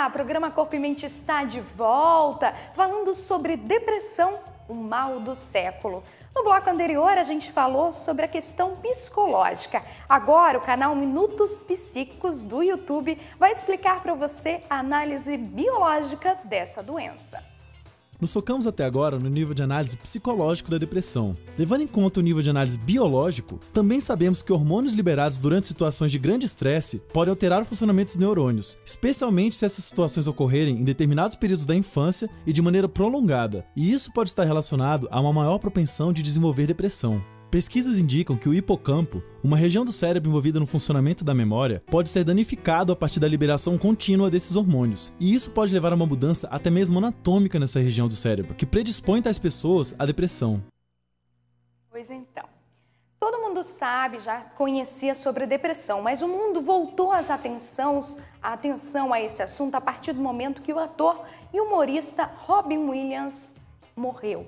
Olá, programa Corpo e Mente está de volta, falando sobre depressão, o mal do século. No bloco anterior, a gente falou sobre a questão psicológica. Agora, o canal Minutos Psíquicos do YouTube vai explicar para você a análise biológica dessa doença. Nos focamos até agora no nível de análise psicológico da depressão. Levando em conta o nível de análise biológico, também sabemos que hormônios liberados durante situações de grande estresse podem alterar o funcionamento dos neurônios, especialmente se essas situações ocorrerem em determinados períodos da infância e de maneira prolongada, e isso pode estar relacionado a uma maior propensão de desenvolver depressão. Pesquisas indicam que o hipocampo, uma região do cérebro envolvida no funcionamento da memória, pode ser danificado a partir da liberação contínua desses hormônios, e isso pode levar a uma mudança até mesmo anatômica nessa região do cérebro, que predispõe tais pessoas à depressão. Pois então, todo mundo sabe, já conhecia sobre depressão, mas o mundo voltou a atenção a esse assunto a partir do momento que o ator e humorista Robin Williams morreu,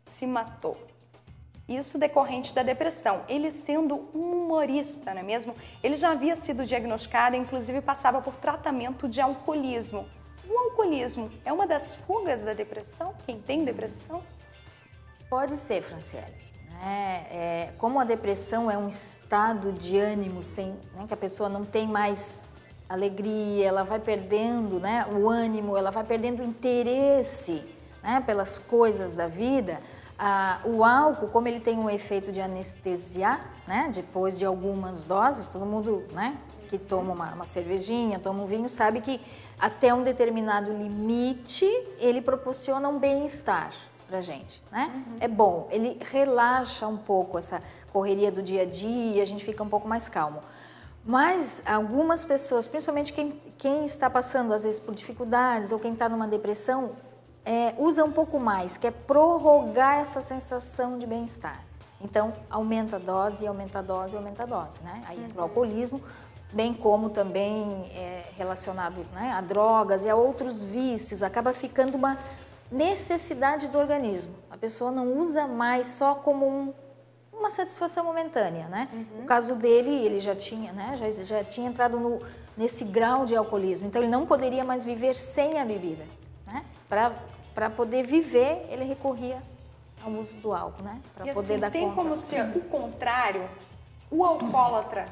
se matou. Isso decorrente da depressão, ele sendo um humorista, não é mesmo? Ele já havia sido diagnosticado e inclusive passava por tratamento de alcoolismo. O alcoolismo é uma das fugas da depressão? Quem tem depressão? Pode ser, Franciele. Como a depressão é um estado de ânimo que a pessoa não tem mais alegria, ela vai perdendo o ânimo, ela vai perdendo o interesse pelas coisas da vida. O álcool, como ele tem um efeito de anestesiar, depois de algumas doses, todo mundo que toma uma cervejinha, toma um vinho, sabe que até um determinado limite ele proporciona um bem-estar pra gente, É bom, ele relaxa um pouco essa correria do dia a dia, a gente fica um pouco mais calmo. Mas algumas pessoas, principalmente quem está passando às vezes por dificuldades ou quem está numa depressão, usa um pouco mais, quer prorrogar essa sensação de bem-estar. Então, aumenta a dose, aumenta a dose, aumenta a dose, Aí entra o alcoolismo, bem como também relacionado a drogas e a outros vícios, acaba ficando uma necessidade do organismo. A pessoa não usa mais só como uma satisfação momentânea, No caso dele, ele já tinha, já tinha entrado nesse grau de alcoolismo, então ele não poderia mais viver sem a bebida, Para poder viver, ele recorria ao uso do álcool, Para poder dar conta. Tem como ser o contrário, o alcoólatra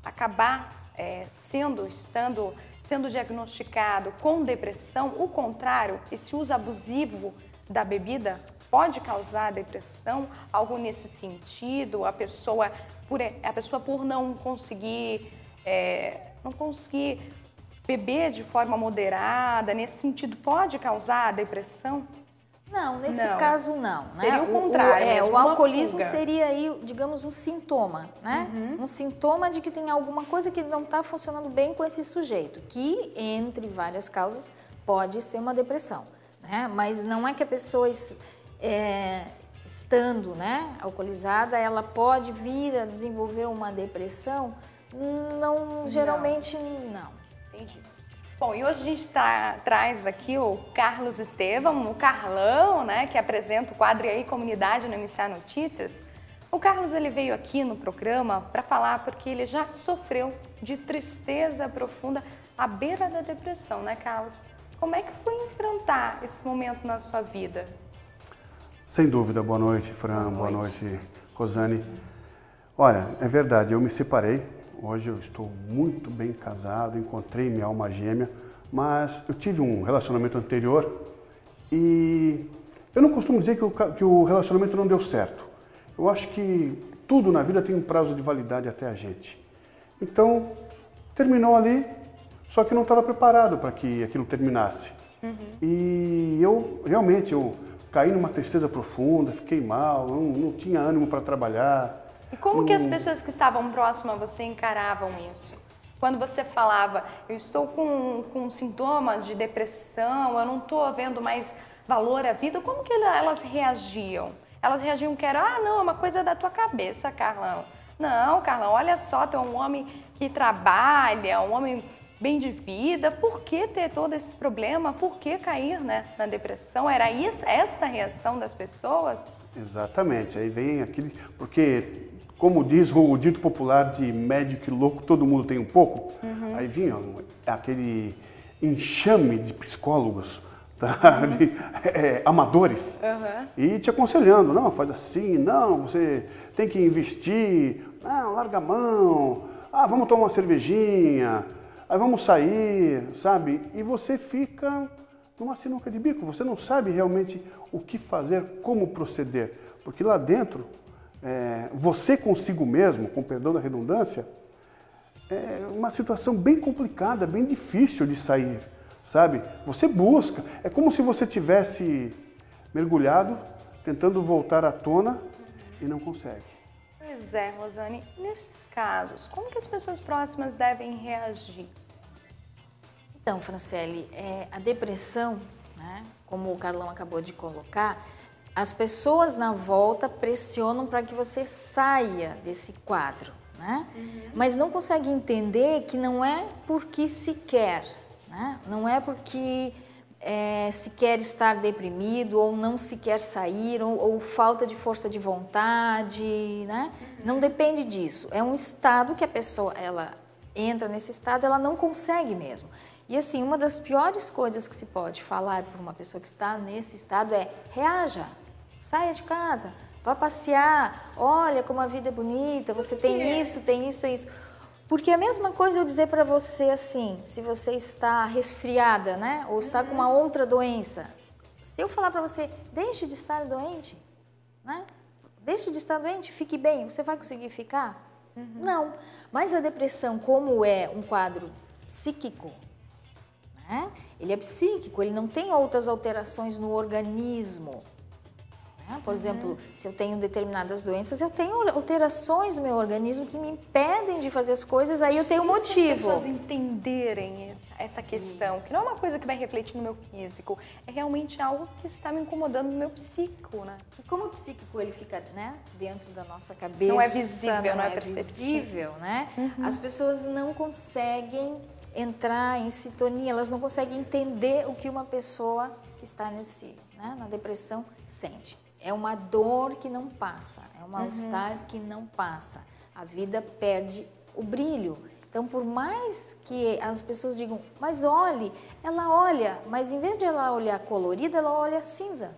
acabar sendo diagnosticado com depressão, o contrário, esse uso abusivo da bebida pode causar depressão, algo nesse sentido, a pessoa por não conseguir beber de forma moderada, nesse sentido, pode causar depressão? Não, nesse caso não. Seria o contrário. O alcoolismo seria aí, digamos, um sintoma, Um sintoma de que tem alguma coisa que não está funcionando bem com esse sujeito, que, entre várias causas, pode ser uma depressão, Mas não é que a pessoa, estando alcoolizada, ela pode vir a desenvolver uma depressão? Não, geralmente não. Entendi. Bom, e hoje a gente traz aqui o Carlos Estevam, o Carlão, que apresenta o quadro E aí Comunidade no MCA Notícias. O Carlos, ele veio aqui no programa para falar porque ele já sofreu de tristeza profunda à beira da depressão, Carlos? Como é que foi enfrentar esse momento na sua vida? Sem dúvida. Boa noite, Fran. Boa noite, Rosane. Olha, é verdade, eu me separei. Hoje eu estou muito bem casado, encontrei minha alma gêmea, mas eu tive um relacionamento anterior e eu não costumo dizer que o relacionamento não deu certo. Eu acho que tudo na vida tem um prazo de validade até a gente. Então, terminou ali, só que não estava preparado para que aquilo terminasse. E eu caí numa tristeza profunda, fiquei mal, não tinha ânimo para trabalhar. E como que as pessoas que estavam próximas a você encaravam isso? Quando você falava, eu estou com sintomas de depressão, eu não estou vendo mais valor à vida, como que elas reagiam? Elas reagiam que era, não, é uma coisa da tua cabeça, Carlão. Não, Carlão, olha só, tu é um homem que trabalha, um homem bem de vida, por que ter todo esse problema? Por que cair na depressão? Era essa a reação das pessoas? Exatamente, aí vem aquele... Porque, como diz o dito popular de médico e louco, todo mundo tem um pouco, aí vinha aquele enxame de psicólogos, tá? Amadores, e te aconselhando, não, faz assim, não, você tem que investir, não, larga a mão, vamos tomar uma cervejinha, aí vamos sair, sabe? E você fica numa sinuca de bico, você não sabe realmente o que fazer, como proceder, porque lá dentro, você consigo mesmo, com perdão da redundância, é uma situação bem complicada, bem difícil de sair, sabe? Você busca, é como se você tivesse mergulhado, tentando voltar à tona e não consegue. Pois é, Rosane, nesses casos, como que as pessoas próximas devem reagir? Então, Franciele, a depressão, né, como o Carlão acabou de colocar, as pessoas na volta pressionam para que você saia desse quadro, né? Mas não consegue entender que não é porque se quer, né? Não é porque se quer estar deprimido ou não se quer sair ou falta de força de vontade, né? Não depende disso. É um estado que a pessoa, ela entra nesse estado, ela não consegue mesmo. E assim, uma das piores coisas que se pode falar para uma pessoa que está nesse estado é: reaja, saia de casa, vá passear, olha como a vida é bonita, você tem isso, tem isso, tem isso. Porque é a mesma coisa eu dizer para você assim, se você está resfriada, né, ou está com uma outra doença. Se eu falar para você, deixe de estar doente, né, deixe de estar doente, fique bem, você vai conseguir ficar? Não. Mas a depressão, como é um quadro psíquico, né, ele é psíquico, ele não tem outras alterações no organismo. Por exemplo, se eu tenho determinadas doenças, eu tenho alterações no meu organismo que me impedem de fazer as coisas, aí eu tenho um motivo. As pessoas entenderem essa questão, que não é uma coisa que vai refletir no meu físico, é realmente algo que está me incomodando no meu psíquico, né? E como o psíquico ele fica, né, dentro da nossa cabeça, não é visível, não é perceptível, né? As pessoas não conseguem entrar em sintonia, elas não conseguem entender o que uma pessoa que está na depressão sente. É uma dor que não passa, é um mal-estar que não passa. A vida perde o brilho. Então, por mais que as pessoas digam, mas olhe, ela olha, mas em vez de ela olhar colorida, ela olha cinza.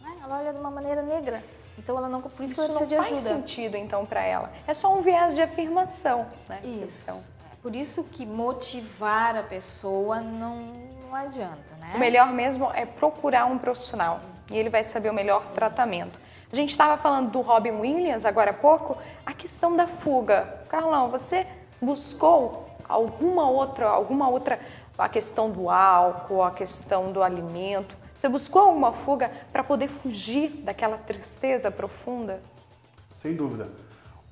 Né? Ela olha de uma maneira negra. Então, ela não, por isso que ela precisa de ajuda. Não faz sentido, então, para ela. É só um viés de afirmação, né? Isso. Por isso que motivar a pessoa não adianta, né? O melhor mesmo é procurar um profissional e ele vai saber o melhor tratamento. A gente estava falando do Robin Williams agora há pouco, a questão da fuga. Carlão, você buscou alguma outra, a questão do álcool, a questão do alimento, você buscou alguma fuga para poder fugir daquela tristeza profunda? Sem dúvida.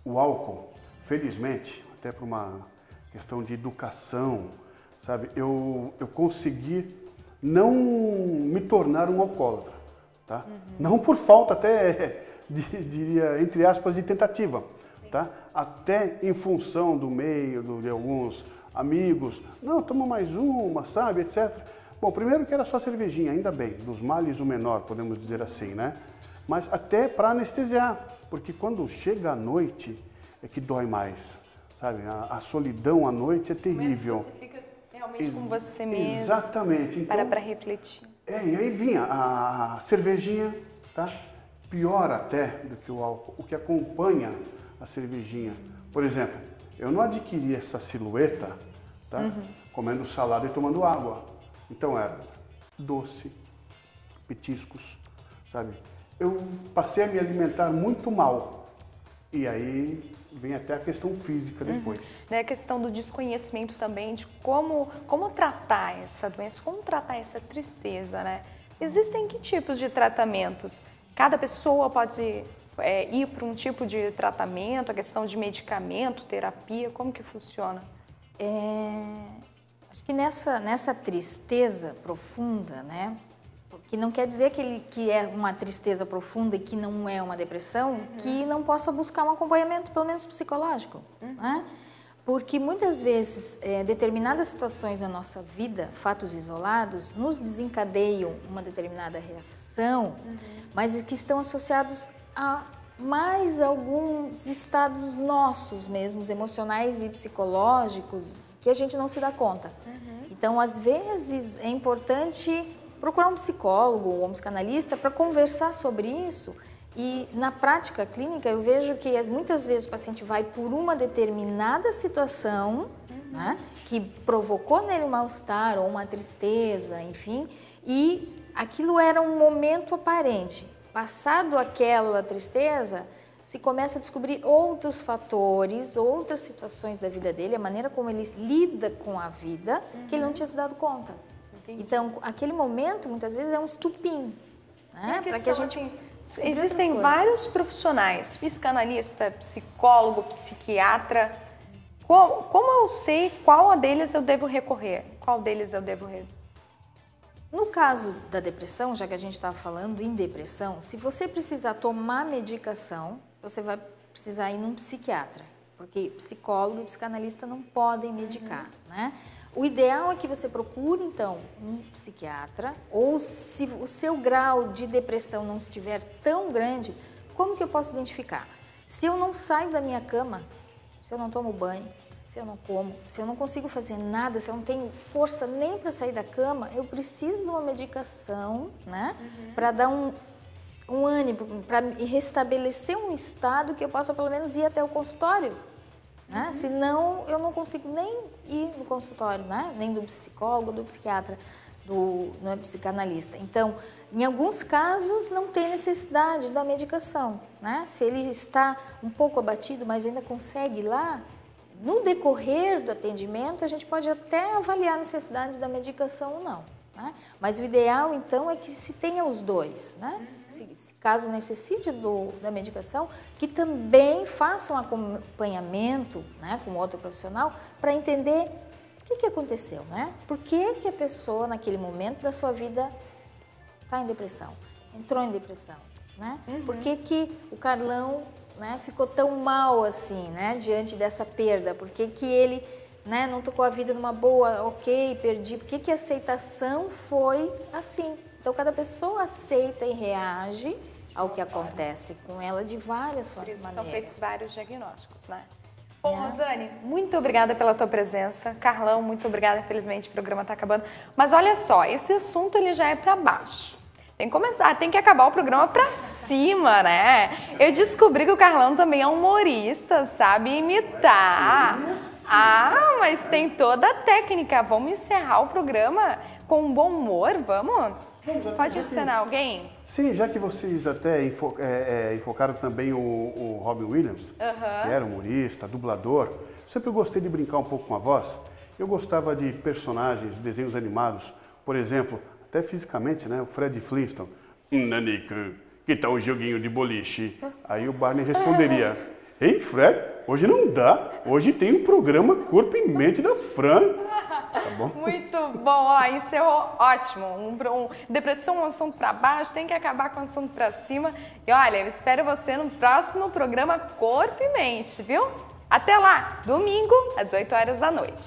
O álcool, felizmente, até por uma questão de educação, sabe, eu consegui não me tornar um alcoólatra, tá? Não por falta até, diria, entre aspas, de tentativa, tá? Até em função do meio, de alguns amigos, não, toma mais uma, sabe, etc. Bom, primeiro que era só cervejinha, ainda bem, dos males o menor, podemos dizer assim, né? Mas até para anestesiar, porque quando chega a noite é que dói mais, sabe? A solidão à noite é terrível. Você fica realmente com você mesmo. Exatamente. Então, para refletir. E aí vinha a cervejinha, tá? Pior até do que o álcool, o que acompanha a cervejinha. Por exemplo, eu não adquiri essa silhueta, tá? Comendo salada e tomando água. Então era doce, petiscos, sabe? Eu passei a me alimentar muito mal. E aí vem até a questão física depois. A questão do desconhecimento também de como tratar essa doença, como tratar essa tristeza, né? Existem que tipos de tratamentos? Cada pessoa pode ir para um tipo de tratamento, a questão de medicamento, terapia, como que funciona? Acho que nessa tristeza profunda, né? Que não quer dizer que é uma tristeza profunda e que não é uma depressão, que não possa buscar um acompanhamento, pelo menos psicológico, né? Porque muitas vezes determinadas situações da nossa vida, fatos isolados, nos desencadeiam uma determinada reação, mas que estão associados a mais alguns estados nossos mesmos, emocionais e psicológicos, que a gente não se dá conta. Então, às vezes, é importante procurar um psicólogo ou um psicanalista para conversar sobre isso. E na prática clínica eu vejo que muitas vezes o paciente vai por uma determinada situação, né, que provocou nele um mal-estar ou uma tristeza, enfim, e aquilo era um momento aparente. Passado aquela tristeza, se começa a descobrir outros fatores, outras situações da vida dele, a maneira como ele lida com a vida, que ele não tinha se dado conta. Entendi. Então, aquele momento, muitas vezes, é um estupim, né? Para que a gente... Assim, existem vários profissionais, psicanalista, psicólogo, psiquiatra. Como eu sei qual deles eu devo recorrer? Qual deles eu devo recorrer? No caso da depressão, já que a gente estava falando em depressão, se você precisar tomar medicação, você vai precisar ir num psiquiatra, porque psicólogo e psicanalista não podem medicar, né? O ideal é que você procure, então, um psiquiatra, ou se o seu grau de depressão não estiver tão grande, como que eu posso identificar? Se eu não saio da minha cama, se eu não tomo banho, se eu não como, se eu não consigo fazer nada, se eu não tenho força nem para sair da cama, eu preciso de uma medicação, né? Para dar um ânimo, para restabelecer um estado que eu possa pelo menos ir até o consultório. Né? Senão eu não consigo nem ir no consultório, né? Nem do psicólogo, do psiquiatra, do psicanalista. Então, em alguns casos não tem necessidade da medicação, né? Se ele está um pouco abatido, mas ainda consegue ir lá, no decorrer do atendimento a gente pode até avaliar a necessidade da medicação ou não, né? Mas o ideal então é que se tenha os dois, né? Se caso necessite da medicação, que também faça um acompanhamento, né, com outro profissional para entender o que aconteceu, né? Por que a pessoa naquele momento da sua vida está em depressão, entrou em depressão, né? Por que o Carlão, né, ficou tão mal assim, né, diante dessa perda? Por que ele, né, não tocou a vida numa boa, ok, perdi? Por que a aceitação foi assim? Então, cada pessoa aceita e reage ao que acontece com ela de várias maneiras. São feitos vários diagnósticos, né? Bom, Rosane, muito obrigada pela tua presença. Carlão, muito obrigada. Infelizmente, o programa está acabando. Mas olha só, esse assunto ele já é para baixo. Tem que começar, tem que acabar o programa pra cima, né? Eu descobri que o Carlão também é humorista, sabe imitar. Ah, mas tem toda a técnica. Vamos encerrar o programa com um bom humor, vamos? Pode ensinar alguém? Sim, já que vocês até enfocaram também o Robin Williams, que era humorista, dublador, sempre gostei de brincar um pouco com a voz. Eu gostava de personagens, desenhos animados, por exemplo, até fisicamente, né? O Fred Flintstone. Nanica, que tal o joguinho de boliche? Aí o Barney responderia: Ei, Fred, hoje não dá. Hoje tem um programa Corpo e Mente da Fran. Tá bom? Muito bom, ó, isso é ótimo. Depressão é um assunto para baixo, tem que acabar com o assunto para cima. E olha, eu espero você no próximo programa Corpo e Mente, viu? Até lá, domingo, às 8 horas da noite.